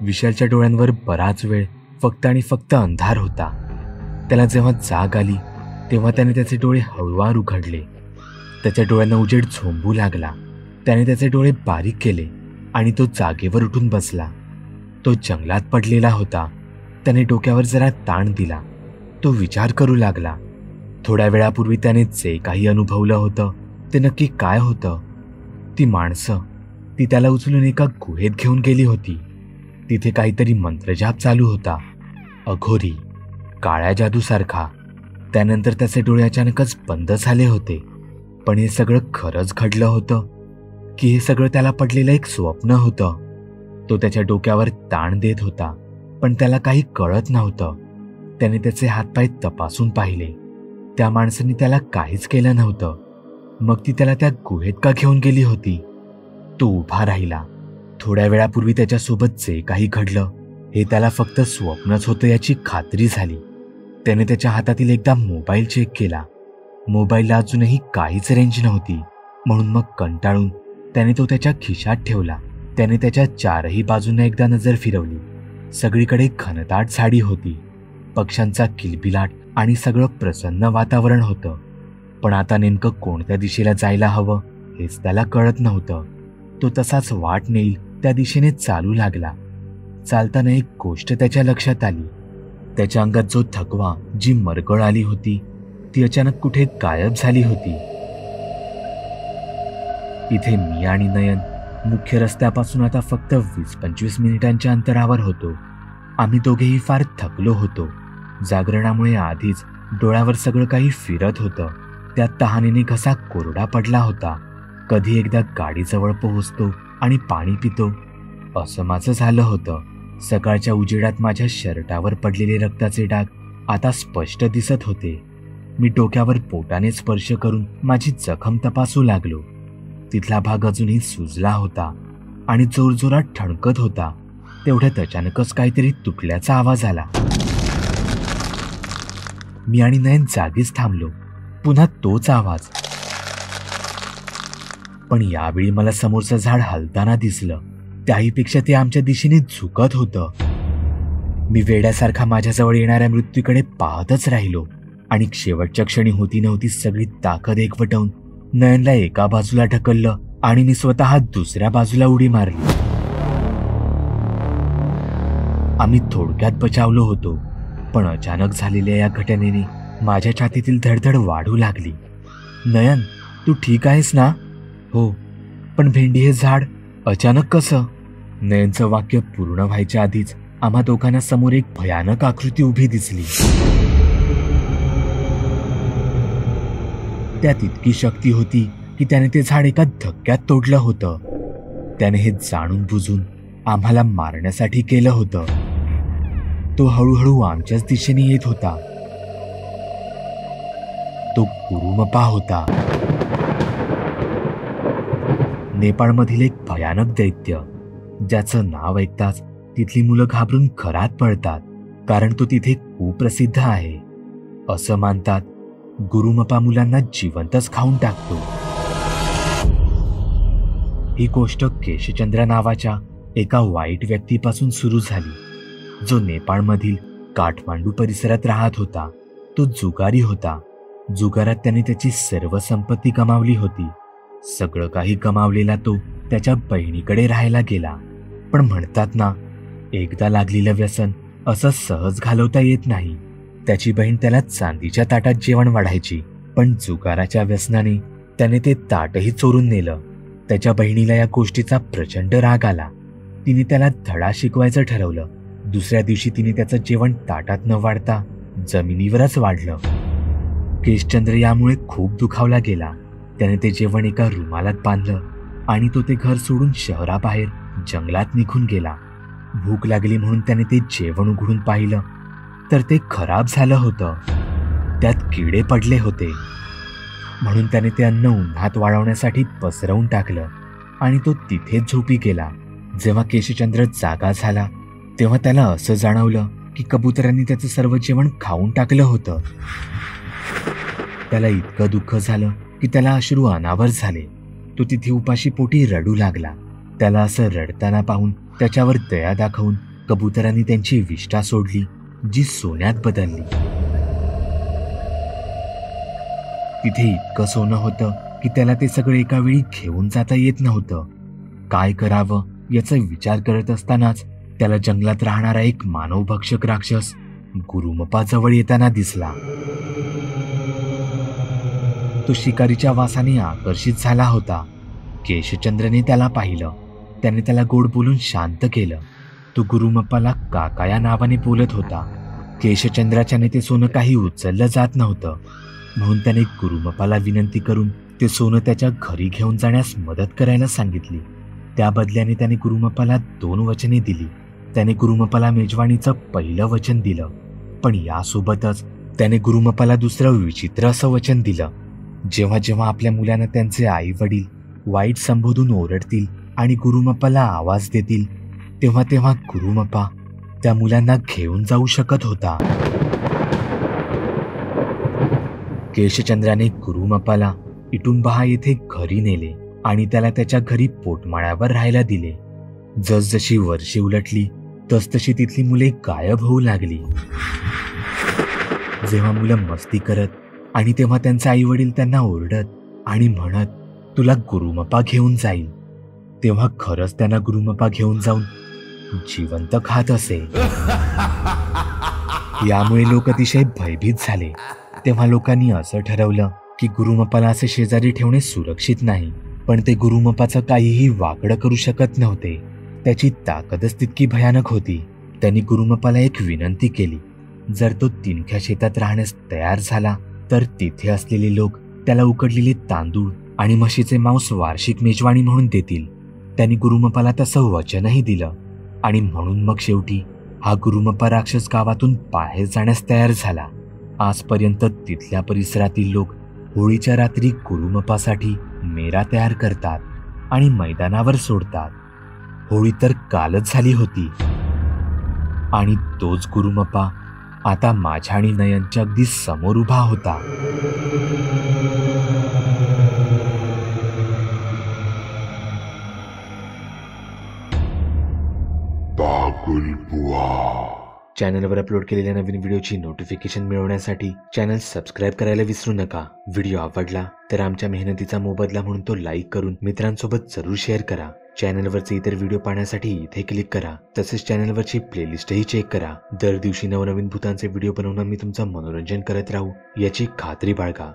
विशालच्या डोळ्यांवर बराच वेळ फक्त आणि फक्त अंधार होता. त्याला जेव्हा जाग आली तेव्हा त्याने त्याचे डोळे हळूवार उघडले. त्याच्या डोळ्यांना उजेड झोंबू लागला. त्याने त्याचे डोळे बारीक केले आणि तो जागेवर उठून बसला. तो जंगलात पडलेला होता. त्याने डोक्यावर जरा ताण दिला. तो विचार करू लागला. थोड्या वेळापूर्वी त्याने जे काही अनुभवलं होतं ते नक्की काय होतं? ती माणसं, ती त्याला उचलून एका गुहेत घेऊन गेली होती. तिथे काहीतरी मंत्रजाप चालू होता, अघोरी, काळ्या जादूसारखा. त्यानंतर त्याचे डोळे अचानकच बंद झाले होते. पण हे सगळं खरंच घडलं होतं की हे सगळं त्याला पडलेलं एक स्वप्न होतं? तो त्याच्या डोक्यावर ताण देत होता, पण त्याला काही कळत नव्हतं. त्याने त्याचे हातपाय तपासून पाहिले. त्या माणसाने त्याला काहीच केलं नव्हतं. मग ती त्याला त्या गुहेत का घेऊन गेली होती? तो उभा राहिला. थोड्या वेळापूर्वी त्याच्यासोबत जे काही घडलं हे त्याला फक्त स्वप्नच होतं याची खात्री झाली. त्याने त्याच्या हातातील एकदा मोबाईल चेक केला. मोबाईलला अजूनही काहीच रेंज नव्हती. म्हणून मग कंटाळून त्याने तो त्याच्या खिशात ठेवला. त्याने त्याच्या चारही बाजूंना एकदा नजर फिरवली. सगळीकडे घनदाट झाडी होती, पक्ष्यांचा किलबिलाट आणि सगळं प्रसन्न वातावरण होतं. पण आता नेमकं कोणत्या दिशेला जायला हवं हेच त्याला कळत नव्हतं. तो तसाच वाट नेईल त्या दिशेने चालू लागला. चालताना एक गोष्ट त्याच्या लक्षात आली. त्याच्या अंगात जो थकवा, जी मरगळ आली होती ती अचानक कुठे गायब झाली होती. इथे मी आणि नयन मुख्य रस्त्यापासून आता फक्त 20-25 मिनिटांच्या अंतरावर होतो. आम्ही दोघेही फार थकलो होतो. जागरणामुळे आधीच डोळ्यावर सगळं काही फिरत होतं. त्या तहानेने घसा कोरडा पडला होता. कधी एकदा गाडीजवळ पोहोचतो आणि पाणी पितो असं माझं झालं होतं. सकाळच्या उजेडात माझ्या शर्टावर पडलेले रक्ताचे डाग आता स्पष्ट दिसत होते. मी डोक्यावर बोटाने स्पर्श करून माझी जखम तपासू लागलो. तिथला भाग अजूनही सुजला होता आणि जोरजोरात ठणकत होता. तेवढ्यात अचानकच काहीतरी तुटल्याचा आवाज आला. मी आणि नयन जागीच थांबलो. पुन्हा तोच आवाज. पण यावेळी मला समोरचं झाड हलताना दिसलं. त्याहीपेक्षा ते आमच्या दिशेने झुकत होतं. मी वेड्यासारखा माझ्याजवळ येणाऱ्या मृत्यूकडे पाहतच राहिलो आणि शेवटच्या क्षणी होती नव्हती सगळी ताकद एकवटवून नयनला एका बाजूला ढकललं आणि मी स्वतः दुसऱ्या बाजूला उडी मारली. आम्ही थोडक्यात बचावलो होतो. पण अचानक झालेल्या या घटनेने माझ्या छातीतील धडधड वाढू लागली. नयन, तू ठीक आहेस ना? हो, पण भेंडी हे झाड अचानक कसं? नयनचं वाक्य पूर्ण व्हायच्या आधीच आम्हा दोघांना समोर एक भयानक आकृती उभी दिसली. त्यात इतकी शक्ती होती की त्याने ते झाड एका धक्क्यात तोडलं होतं. त्याने हे जाणून बुजून आम्हाला मारण्यासाठी केलं होतं. तो हळूहळू आमच्याच दिशेने येत होता. तो गुरुमपा होता, नेपाळमधील एक भयानक दैत्य, ज्याचं नाव ऐकताच तिथली मुलं घाबरून घरात पळतात, कारण तो तिथे खूप प्रसिद्ध आहे. असं मानतात गुरुमपा मुलांना जिवंतच खाऊन टाकतो. ही गोष्ट केशचंद्र नावाच्या एका वाईट व्यक्तीपासून सुरू झाली, जो नेपाळमधील काठमांडू परिसरात राहत होता. तो जुगारी होता. जुगारात त्याने त्याची सर्व संपत्ती गमावली होती. सगळं काही गमावलेला तो त्याच्या बहिणीकडे राहायला गेला. पण म्हणतात ना, एकदा लागलेलं व्यसन असं सहज घालवता येत नाही. त्याची बहीण त्याला चांदीच्या ताटात जेवण वाढायची, पण जुगाराच्या व्यसनाने त्याने ते ताटही चोरून नेलं. त्याच्या बहिणीला या गोष्टीचा प्रचंड राग आला. तिने त्याला धडा शिकवायचं ठरवलं. दुसऱ्या दिवशी तिने त्याचं जेवण ताटात न वाढता जमिनीवरच वाढलं. केशचंद्र यामुळे खूप दुखावला गेला. त्याने ते जेवण एका रुमालात बांधलं आणि तो ते घर सोडून शहराबाहेर जंगलात निघून गेला. भूक लागली म्हणून त्याने ते जेवण उघडून पाहिलं तर ते खराब झालं होतं. त्यात किडे पडले होते. म्हणून त्याने ते अन्न उन्हात वाळवण्यासाठी पसरवून टाकलं आणि तो तिथेच झोपी गेला. जेव्हा केशचंद्र जागा झाला तेव्हा त्याला असं जाणवलं की कबुतरांनी त्याचं सर्व जेवण खाऊन टाकलं होतं. त्याला इतकं दुःख झालं की त्याला अश्रू अनावर झाले. तो तो तिथे उपाशी पोटी रडू लागला. त्याला असं रडताना पाहून त्याच्यावर दया दाखवून कबुतरांनी त्यांची विष्ठा सोडली, जी सोन्यात बदलली. तिथे इतकं सोनं होतं की त्याला ते सगळं एका वेळी घेऊन जाता येत नव्हतं. काय करावं याचा विचार करत असतानाच त्याला जंगलात राहणारा एक मानवभक्षक राक्षस गुरुमपा जवळ येताना दिसला. तो शिकारीच्या वासाने आकर्षित झाला होता. केशचंद्रने त्याला पाहिलं. त्याने त्याला गोड बोलून शांत केलं. तो गुरुमप्पाला काका या नावाने बोलत होता. केशचंद्राच्याने ते सोनं काही उचललं जात नव्हतं, म्हणून त्याने गुरुमप्पाला विनंती करून ते सोनं त्याच्या घरी घेऊन जाण्यास मदत करायला सांगितली. त्या बदल्याने त्याने गुरुमप्पाला 2 वचने दिली. त्याने गुरुमप्पाला मेजवानीचं पहिलं वचन दिलं, पण यासोबतच त्याने गुरुमप्पाला दुसरं विचित्र असं वचन दिलं. जेव्हा जेव्हा आपल्या मुलांना त्यांचे आई वडील वाईट संबोधून ओरडतील आणि गुरुमप्पाला आवाज देतील, तेव्हा तेव्हा गुरुमप्पा त्या मुलांना घेऊन जाऊ शकत होता. केशचंद्राने गुरुमप्पाला इटुंबहा येथे घरी नेले आणि त्याला त्याच्या घरी पोटमाळ्यावर राहायला दिले. जसजशी वर्षे उलटली तसतशी तिथली मुले गायब होऊ लागली. जेव्हा मुलं मस्ती करत आणि तेव्हा त्यांचे आई वडील त्यांना ओरडत आणि म्हणत, तुला गुरुमप्पा घेऊन जाईल, तेव्हा खरंच त्यांना गुरुमप्पा घेऊन जाऊन जिवंत खात असे. यामुळे लोक अतिशय भयभीत झाले. तेव्हा लोकांनी असं ठरवलं की गुरुमप्पाला असे शेजारी ठेवणे सुरक्षित नाही. पण ते गुरुमप्पाचं काहीही वाकडं करू शकत नव्हते. त्याची ताकदच तितकी भयानक होती. त्यांनी गुरुमप्पाला एक विनंती केली. जर तो तिनख्या शेतात राहण्यास तयार झाला तर तिथे असलेले लोक त्याला उकडलेले तांदूळ आणि म्हशीचे मांस वार्षिक मेजवानी म्हणून देतील. त्यांनी गुरुमप्पाला तसं वचनही दिलं आणि म्हणून मग शेवटी हा गुरुमप्पा राक्षस गावातून बाहेर जाण्यास तयार झाला. आजपर्यंत तिथल्या परिसरातील लोक होळीच्या रात्री गुरुमप्पासाठी मेरा तयार करतात आणि मैदानावर सोडतात. होळी तर कालच झाली होती आणि तोच गुरुमप्पा आता माझ्या आणि नयनच्या अगदी समोर उभा होता. चॅनलवर अपलोड केलेल्या नवीन व्हिडिओची नोटिफिकेशन मिळवण्यासाठी चॅनल सबस्क्राईब करायला विसरू नका. व्हिडिओ आवडला तर आमच्या मेहनतीचा मोबदला म्हणून तो लाईक करून मित्रांसोबत जरूर शेअर करा. चॅनलवरचे इतर व्हिडिओ पाहण्यासाठी इथे क्लिक करा. तसेच चॅनलवरची प्लेलिस्टही चेक करा. दर दिवशी नवनवीन भूतांचे व्हिडिओ बनवून मी तुमचं मनोरंजन करत राहू याची खात्री बाळगा.